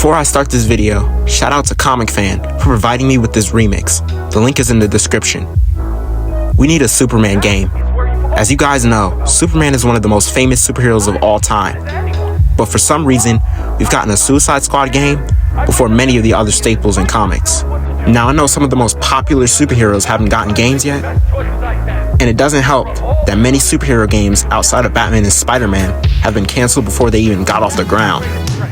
Before I start this video, shout out to Comic Fan for providing me with this remix. The link is in the description. We need a Superman game. As you guys know, Superman is one of the most famous superheroes of all time. But for some reason, we've gotten a Suicide Squad game before many of the other staples in comics. Now I know some of the most popular superheroes haven't gotten games yet, and it doesn't help that many superhero games outside of Batman and Spiderman have been canceled before they even got off the ground,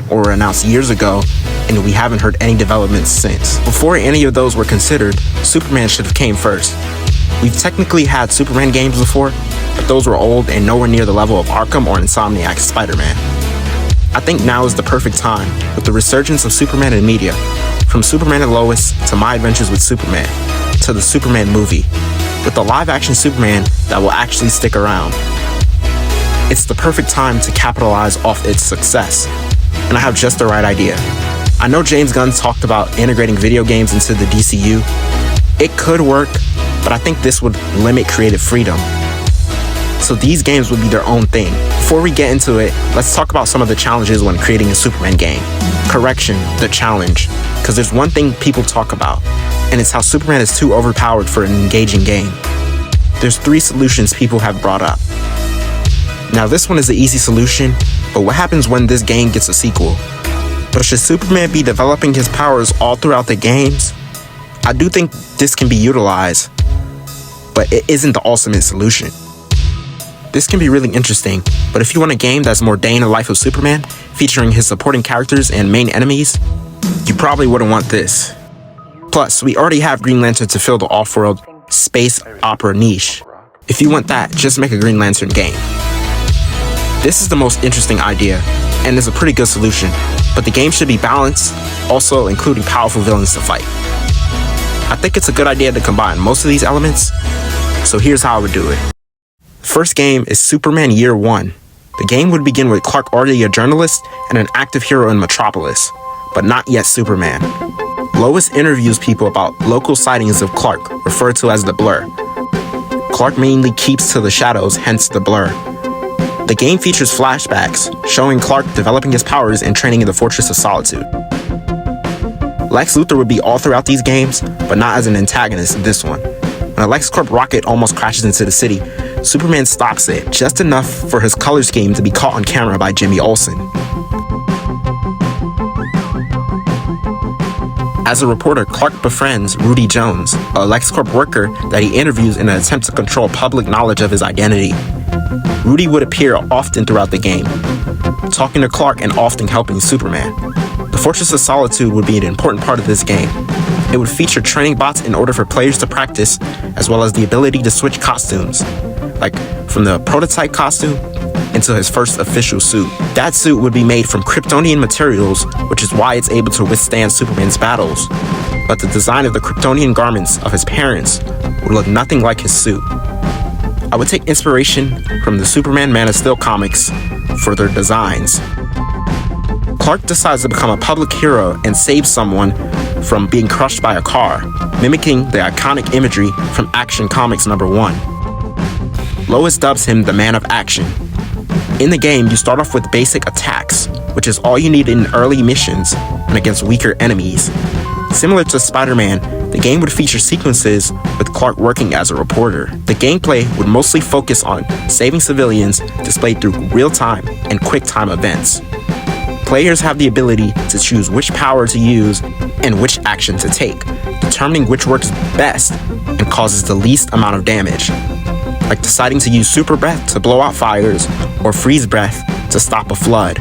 or were announced years ago, and we haven't heard any developments since. Before any of those were considered, Superman should have came first. We've technically had Superman games before, but those were old and nowhere near the level of Arkham or Insomniac Spider-Man. I think now is the perfect time, with the resurgence of Superman in media, from Superman and Lois to My Adventures with Superman, to the Superman movie, with the live-action Superman that will actually stick around. It's the perfect time to capitalize off its success, and I have just the right idea. I know James Gunn talked about integrating video games into the DCU. It could work, but I think this would limit creative freedom. So these games would be their own thing. Before we get into it, let's talk about some of the challenges when creating a Superman game. Correction, the challenge. Because there's one thing people talk about, and it's how Superman is too overpowered for an engaging game. There's 3 solutions people have brought up. Now this one is the easy solution, but what happens when this game gets a sequel? But should Superman be developing his powers all throughout the games? I do think this can be utilized, but it isn't the ultimate solution. This can be really interesting, but if you want a game that's more day in the life of Superman, featuring his supporting characters and main enemies, you probably wouldn't want this. Plus, we already have Green Lantern to fill the off-world space opera niche. If you want that, just make a Green Lantern game. This is the most interesting idea, and is a pretty good solution, but the game should be balanced, also including powerful villains to fight. I think it's a good idea to combine most of these elements, so here's how I would do it. First game is Superman Year 1. The game would begin with Clark already a journalist and an active hero in Metropolis, but not yet Superman. Lois interviews people about local sightings of Clark, referred to as the Blur. Clark mainly keeps to the shadows, hence the Blur. The game features flashbacks, showing Clark developing his powers and training in the Fortress of Solitude. Lex Luthor would be all throughout these games, but not as an antagonist in this one. When a LexCorp rocket almost crashes into the city, Superman stops it just enough for his color scheme to be caught on camera by Jimmy Olsen. As a reporter, Clark befriends Rudy Jones, a LexCorp worker that he interviews in an attempt to control public knowledge of his identity. Rudy would appear often throughout the game, talking to Clark and often helping Superman. The Fortress of Solitude would be an important part of this game. It would feature training bots in order for players to practice, as well as the ability to switch costumes, like from the prototype costume into his first official suit. That suit would be made from Kryptonian materials, which is why it's able to withstand Superman's battles. But the design of the Kryptonian garments of his parents would look nothing like his suit. I would take inspiration from the Superman Man of Steel comics for their designs. Clark decides to become a public hero and save someone from being crushed by a car, mimicking the iconic imagery from Action Comics #1. Lois dubs him the Man of Action. In the game, you start off with basic attacks, which is all you need in early missions and against weaker enemies. Similar to Spider-Man, the game would feature sequences with Clark working as a reporter. The gameplay would mostly focus on saving civilians displayed through real-time and quick-time events. Players have the ability to choose which power to use and which action to take, determining which works best and causes the least amount of damage, like deciding to use Super Breath to blow out fires or Freeze Breath to stop a flood.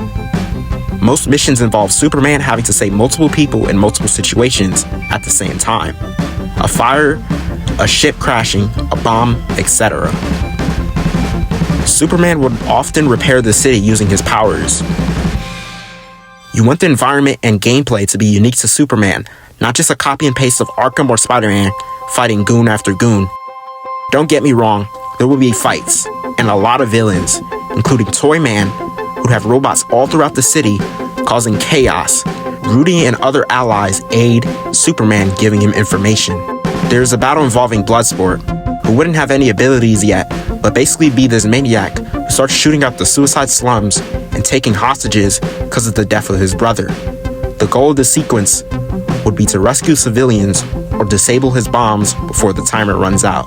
Most missions involve Superman having to save multiple people in multiple situations at the same time. A fire, a ship crashing, a bomb, etc. Superman would often repair the city using his powers. You want the environment and gameplay to be unique to Superman, not just a copy and paste of Arkham or Spider-Man fighting goon after goon. Don't get me wrong, there will be fights, and a lot of villains, including Toyman, who have robots all throughout the city, causing chaos. Rudy and other allies aid Superman, giving him information. There's a battle involving Bloodsport, who wouldn't have any abilities yet, but basically be this maniac who starts shooting up the suicide slums and taking hostages because of the death of his brother. The goal of the sequence would be to rescue civilians or disable his bombs before the timer runs out.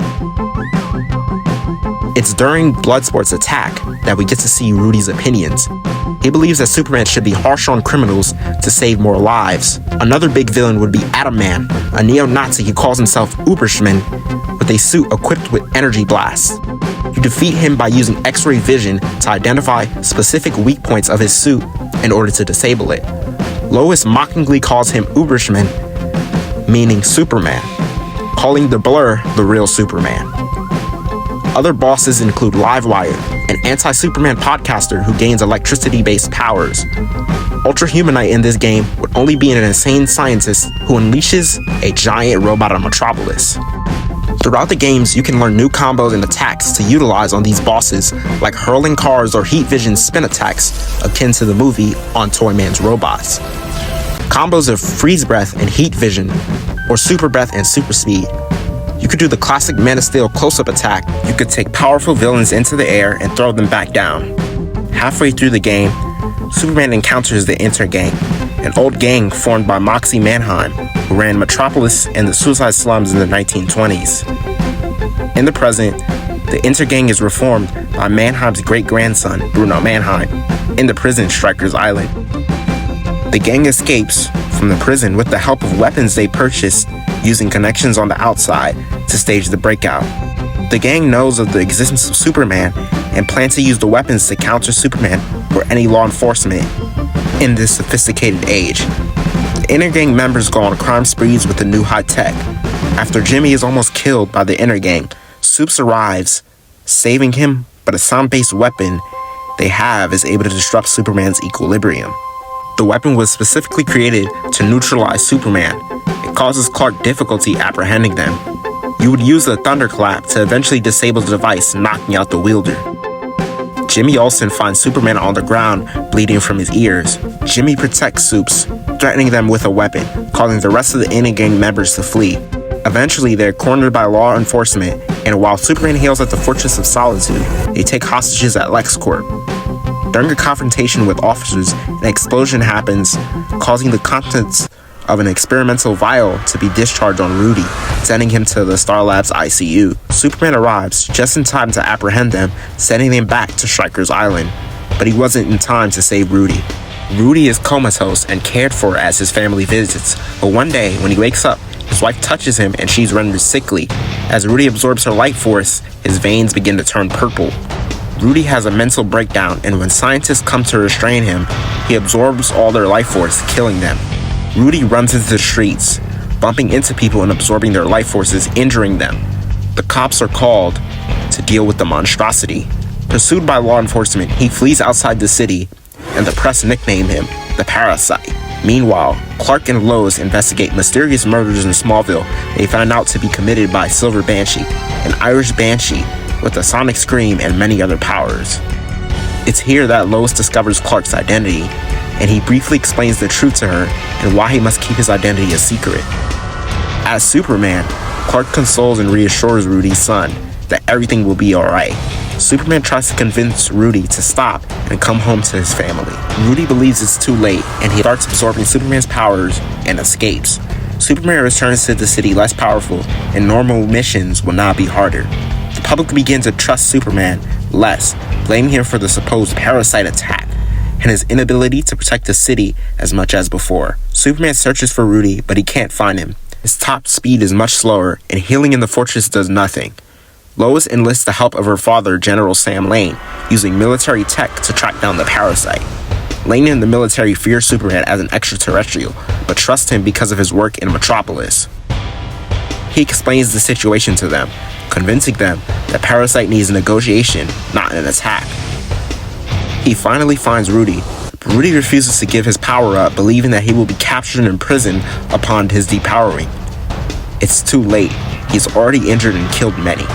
It's during Bloodsport's attack that we get to see Rudy's opinions. He believes that Superman should be harsher on criminals to save more lives. Another big villain would be Atom Man, a neo-Nazi who calls himself Uberschman, with a suit equipped with energy blasts. You defeat him by using X-ray vision to identify specific weak points of his suit in order to disable it. Lois mockingly calls him Uberschman, meaning Superman, calling the Blur the real Superman. Other bosses include Livewire, an anti-Superman podcaster who gains electricity-based powers. Ultra Humanite in this game would only be an insane scientist who unleashes a giant robot on Metropolis. Throughout the games, you can learn new combos and attacks to utilize on these bosses, like hurling cars or heat vision spin attacks, akin to the movie on Toyman's robots. Combos of freeze breath and heat vision, or super breath and super speed. You could do the classic Man of Steel close-up attack. You could take powerful villains into the air and throw them back down. Halfway through the game, Superman encounters the Intergang, an old gang formed by Moxie Mannheim, who ran Metropolis and the Suicide Slums in the 1920s. In the present, the Intergang is reformed by Mannheim's great-grandson, Bruno Mannheim, in the prison Stryker's Island. The gang escapes from the prison with the help of weapons they purchased using connections on the outside to stage the breakout. The gang knows of the existence of Superman and plans to use the weapons to counter Superman or any law enforcement in this sophisticated age. The Intergang members go on crime sprees with the new high tech. After Jimmy is almost killed by the Intergang, Supes arrives, saving him, but a sound-based weapon they have is able to disrupt Superman's equilibrium. The weapon was specifically created to neutralize Superman. It causes Clark difficulty apprehending them. You would use the thunderclap to eventually disable the device, knocking out the wielder. Jimmy Olsen finds Superman on the ground, bleeding from his ears. Jimmy protects Supes, threatening them with a weapon, causing the rest of the Intergang members to flee. Eventually, they're cornered by law enforcement, and while Superman hails at the Fortress of Solitude, they take hostages at LexCorp. During a confrontation with officers, an explosion happens, causing the contents of an experimental vial to be discharged on Rudy, sending him to the Star Labs ICU. Superman arrives just in time to apprehend them, sending them back to Stryker's Island, but he wasn't in time to save Rudy. Rudy is comatose and cared for as his family visits, but one day, when he wakes up, his wife touches him and she's rendered sickly. As Rudy absorbs her life force, his veins begin to turn purple. Rudy has a mental breakdown, and when scientists come to restrain him, he absorbs all their life force, killing them. Rudy runs into the streets, bumping into people and absorbing their life forces, injuring them. The cops are called to deal with the monstrosity. Pursued by law enforcement, he flees outside the city, and the press nickname him the Parasite. Meanwhile, Clark and Lois investigate mysterious murders in Smallville they found out to be committed by Silver Banshee, an Irish banshee with a sonic scream and many other powers. It's here that Lois discovers Clark's identity, and he briefly explains the truth to her and why he must keep his identity a secret. As Superman, Clark consoles and reassures Rudy's son that everything will be alright. Superman tries to convince Rudy to stop and come home to his family. Rudy believes it's too late, and he starts absorbing Superman's powers and escapes. Superman returns to the city less powerful, and normal missions will now be harder. The public begins to trust Superman less, blaming him for the supposed parasite attack and his inability to protect the city as much as before. Superman searches for Rudy, but he can't find him. His top speed is much slower, and healing in the fortress does nothing. Lois enlists the help of her father, General Sam Lane, using military tech to track down the parasite. Lane and the military fear Superman as an extraterrestrial, but trust him because of his work in Metropolis. He explains the situation to them, convincing them that Parasite needs negotiation, not an attack. He finally finds Rudy, but Rudy refuses to give his power up, believing that he will be captured and imprisoned upon his depowering. It's too late. He's already injured and killed many.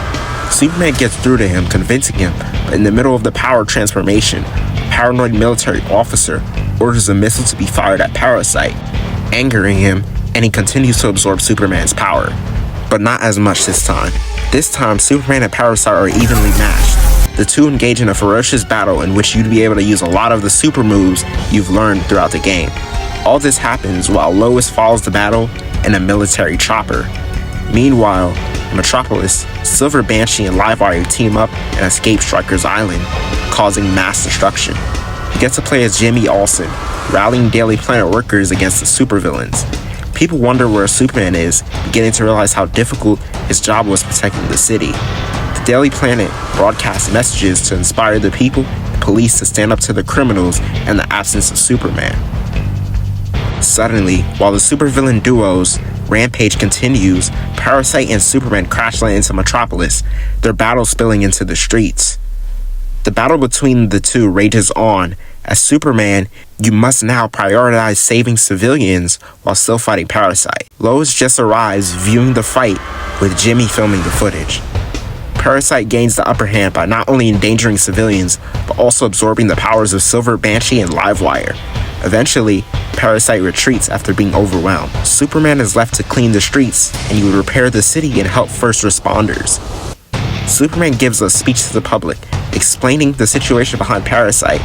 Superman gets through to him, convincing him, but in the middle of the power transformation, a paranoid military officer orders a missile to be fired at Parasite, angering him, and he continues to absorb Superman's power. But not as much this time. This time, Superman and Parasite are evenly matched. The two engage in a ferocious battle in which you'd be able to use a lot of the super moves you've learned throughout the game. All this happens while Lois follows the battle in a military chopper. Meanwhile, in Metropolis, Silver Banshee and Livewire team up and escape Stryker's Island, causing mass destruction. You get to play as Jimmy Olsen, rallying Daily Planet workers against the supervillains. People wonder where Superman is, beginning to realize how difficult his job was protecting the city. The Daily Planet broadcasts messages to inspire the people and police to stand up to the criminals in the absence of Superman. Suddenly, while the supervillain duo's rampage continues, Parasite and Superman crash land into Metropolis, their battle spilling into the streets. The battle between the two rages on. As Superman, you must now prioritize saving civilians while still fighting Parasite. Lois just arrives, viewing the fight, with Jimmy filming the footage. Parasite gains the upper hand by not only endangering civilians, but also absorbing the powers of Silver Banshee and Livewire. Eventually, Parasite retreats after being overwhelmed. Superman is left to clean the streets, and he would repair the city and help first responders. Superman gives a speech to the public, explaining the situation behind Parasite,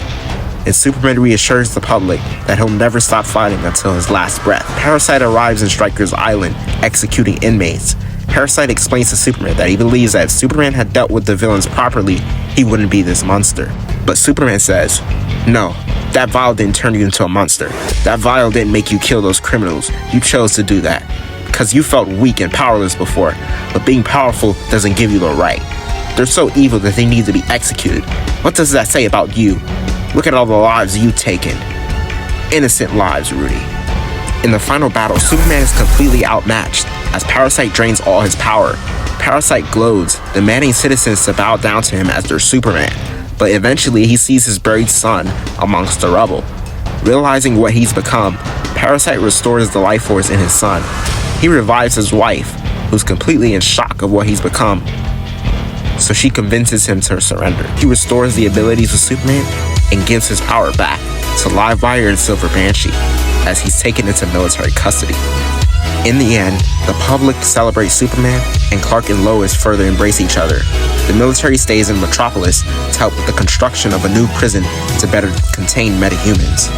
and Superman reassures the public that he'll never stop fighting until his last breath. Parasite arrives in Stryker's Island, executing inmates. Parasite explains to Superman that he believes that if Superman had dealt with the villains properly, he wouldn't be this monster. But Superman says, "No, that vial didn't turn you into a monster. That vial didn't make you kill those criminals. You chose to do that because you felt weak and powerless before, but being powerful doesn't give you the right. They're so evil that they need to be executed. What does that say about you? Look at all the lives you've taken. Innocent lives, Rudy." In the final battle, Superman is completely outmatched as Parasite drains all his power. Parasite gloats, demanding citizens to bow down to him as their Superman, but eventually he sees his buried son amongst the rubble. Realizing what he's become, Parasite restores the life force in his son. He revives his wife, who's completely in shock of what he's become, so she convinces him to surrender. He restores the abilities of Superman and gives his power back to Livewire and Silver Banshee as he's taken into military custody. In the end, the public celebrates Superman, and Clark and Lois further embrace each other. The military stays in Metropolis to help with the construction of a new prison to better contain metahumans.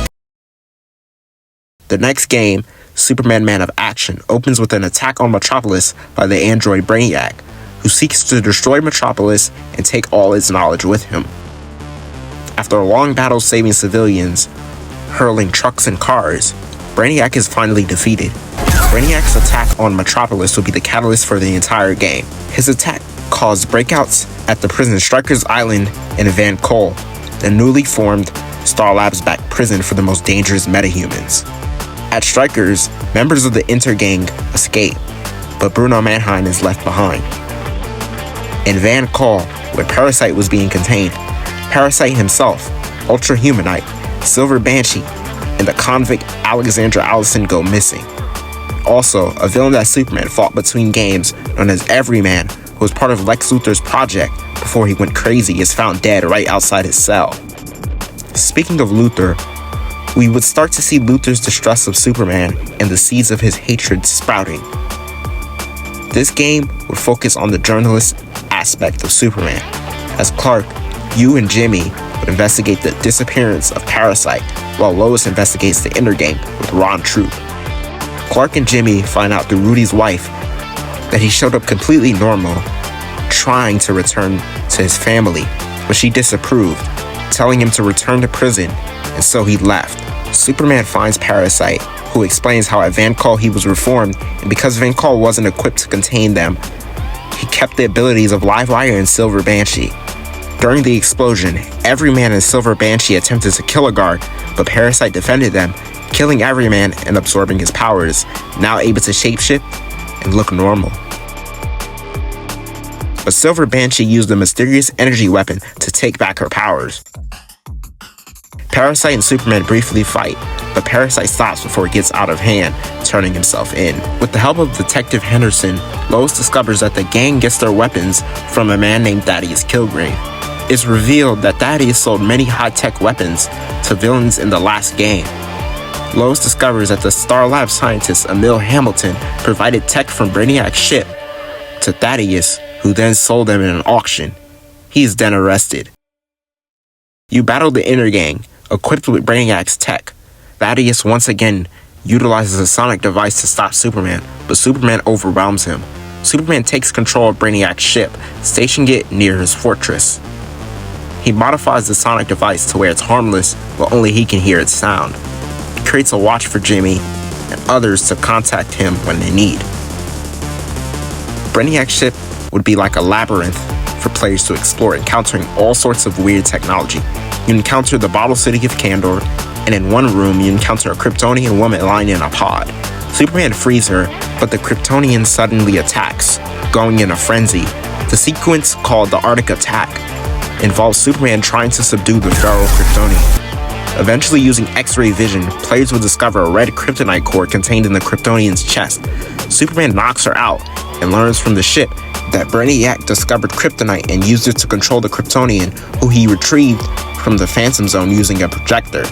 The next game, Superman Man of Action, opens with an attack on Metropolis by the android Brainiac, who seeks to destroy Metropolis and take all its knowledge with him. After a long battle saving civilians, hurling trucks and cars, Brainiac is finally defeated. Brainiac's attack on Metropolis will be the catalyst for the entire game. His attack caused breakouts at the prison Stryker's Island in Van Cole, the newly formed Star Labs-backed prison for the most dangerous metahumans. At Stryker's, members of the Intergang escape, but Bruno Mannheim is left behind. In Van Cole, where Parasite was being contained, Parasite himself, Ultra Humanite, Silver Banshee, and the convict Alexandra Allison go missing. Also, a villain that Superman fought between games, known as Everyman, who was part of Lex Luthor's project before he went crazy, is found dead right outside his cell. Speaking of Luthor, we would start to see Luthor's distrust of Superman and the seeds of his hatred sprouting. This game would focus on the journalist aspect of Superman, as Clark, you and Jimmy would investigate the disappearance of Parasite, while Lois investigates the Intergang with Ron Troop. Clark and Jimmy find out through Rudy's wife that he showed up completely normal, trying to return to his family, but she disapproved, telling him to return to prison, and so he left. Superman finds Parasite, who explains how at Van Call he was reformed, and because Van Call wasn't equipped to contain them, he kept the abilities of Livewire and Silver Banshee. During the explosion, Everyman and Silver Banshee attempted to kill a guard, but Parasite defended them, killing Everyman and absorbing his powers, now able to shapeshift and look normal. But Silver Banshee used a mysterious energy weapon to take back her powers. Parasite and Superman briefly fight, but Parasite stops before it gets out of hand, turning himself in. With the help of Detective Henderson, Lois discovers that the gang gets their weapons from a man named Thaddeus Kilgrave. It's revealed that Thaddeus sold many high-tech weapons to villains in the last game. Lois discovers that the Star Lab scientist Emil Hamilton provided tech from Brainiac's ship to Thaddeus, who then sold them in an auction. He is then arrested. You battle the Intergang, equipped with Brainiac's tech. Thaddeus once again utilizes a sonic device to stop Superman, but Superman overwhelms him. Superman takes control of Brainiac's ship, stationing it near his fortress. He modifies the sonic device to where it's harmless, but only he can hear its sound. He creates a watch for Jimmy and others to contact him when they need. Brainiac's ship would be like a labyrinth for players to explore, encountering all sorts of weird technology. You encounter the bottle city of Kandor, and in one room you encounter a Kryptonian woman lying in a pod. Superman frees her, but the Kryptonian suddenly attacks, going in a frenzy. The sequence, called the Arctic Attack, involves Superman trying to subdue the feral Kryptonian. Eventually, using X-ray vision, players will discover a red kryptonite core contained in the Kryptonian's chest. Superman knocks her out and learns from the ship that Brainiac discovered kryptonite and used it to control the Kryptonian, who he retrieved from the Phantom Zone using a projector.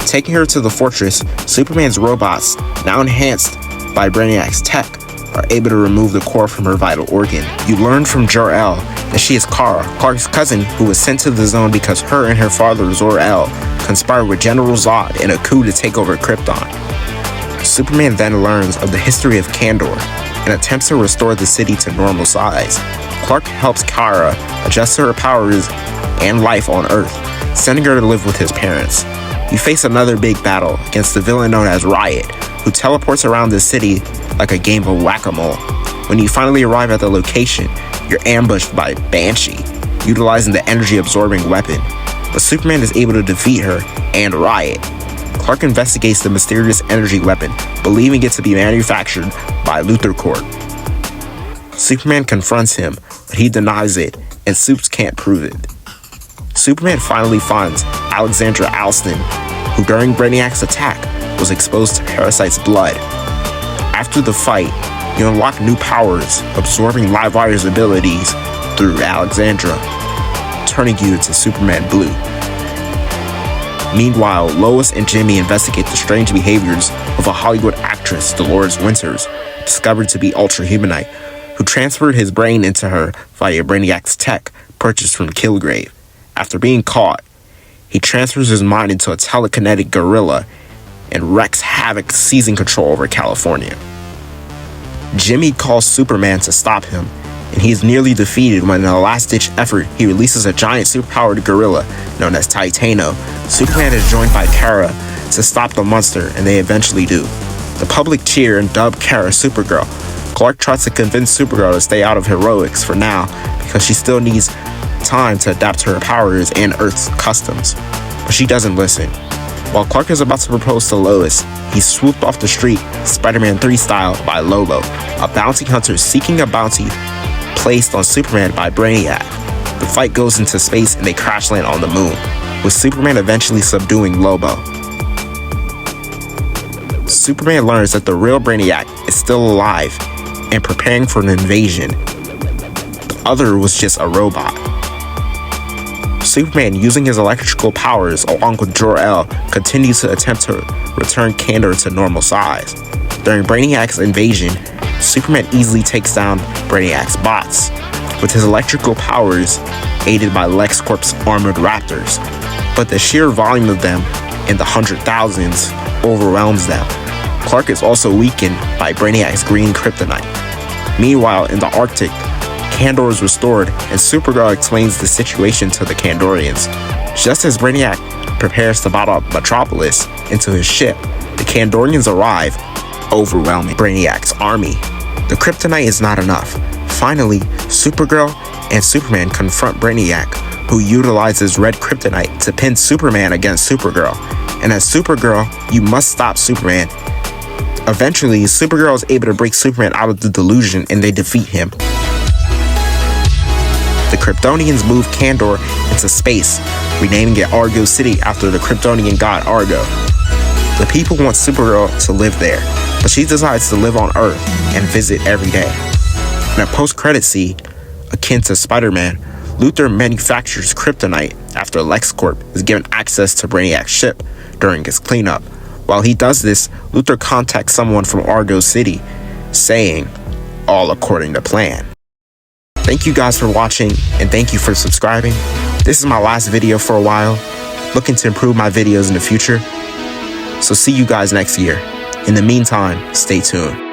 Taking her to the fortress, Superman's robots, now enhanced by Brainiac's tech, are able to remove the core from her vital organ. You learn from Jor-El that she is Kara, Clark's cousin, who was sent to the zone because her and her father Zor-El conspired with General Zod in a coup to take over Krypton. Superman then learns of the history of Kandor and attempts to restore the city to normal size. Clark helps Kara adjust to her powers and life on Earth, sending her to live with his parents. You face another big battle against the villain known as Riot, who teleports around the city like a game of whack-a-mole. When you finally arrive at the location, you're ambushed by Banshee, utilizing the energy-absorbing weapon, but Superman is able to defeat her and Riot. Clark investigates the mysterious energy weapon, believing it to be manufactured by Luthor Corp. Superman confronts him, but he denies it, and Supes can't prove it. Superman finally finds Alexandra Alston, who during Brainiac's attack was exposed to Parasite's blood. After the fight, you unlock new powers, absorbing Livewire's abilities through Alexandra, turning you into Superman Blue. Meanwhile, Lois and Jimmy investigate the strange behaviors of a Hollywood actress, Dolores Winters, discovered to be Ultra Humanite, who transferred his brain into her via Brainiac's tech purchased from Kilgrave. After being caught, he transfers his mind into a telekinetic gorilla and wreaks havoc, seizing control over California. Jimmy calls Superman to stop him, and he is nearly defeated when in a last-ditch effort, he releases a giant superpowered gorilla known as Titano. Superman is joined by Kara to stop the monster, and they eventually do. The public cheer and dub Kara Supergirl. Clark tries to convince Supergirl to stay out of heroics for now because she still needs time to adapt to her powers and Earth's customs, but she doesn't listen. While Clark is about to propose to Lois, he's swooped off the street, Spider-Man 3 style, by Lobo, a bounty hunter seeking a bounty placed on Superman by Brainiac. The fight goes into space and they crash land on the moon, with Superman eventually subduing Lobo. Superman learns that the real Brainiac is still alive and preparing for an invasion. The other was just a robot. Superman, using his electrical powers along with Jor-El, continues to attempt to return Kandor to normal size. During Brainiac's invasion, Superman easily takes down Brainiac's bots, with his electrical powers aided by LexCorp's armored raptors, but the sheer volume of them in the 100,000s overwhelms them. Clark is also weakened by Brainiac's green kryptonite. Meanwhile, in the Arctic, Kandor is restored, and Supergirl explains the situation to the Kandorians. Just as Brainiac prepares to bottle up Metropolis into his ship, the Kandorians arrive, overwhelming Brainiac's army. The kryptonite is not enough. Finally, Supergirl and Superman confront Brainiac, who utilizes red kryptonite to pin Superman against Supergirl. And as Supergirl, you must stop Superman. Eventually, Supergirl is able to break Superman out of the delusion and they defeat him. The Kryptonians move Kandor into space, renaming it Argo City after the Kryptonian god Argo. The people want Supergirl to live there, but she decides to live on Earth and visit every day. In a post-credit scene, akin to Spider-Man, Luthor manufactures kryptonite after LexCorp is given access to Brainiac's ship during his cleanup. While he does this, Luthor contacts someone from Argo City, saying, "All according to plan." Thank you guys for watching, and thank you for subscribing. This is my last video for a while, looking to improve my videos in the future. So see you guys next year. In the meantime, stay tuned.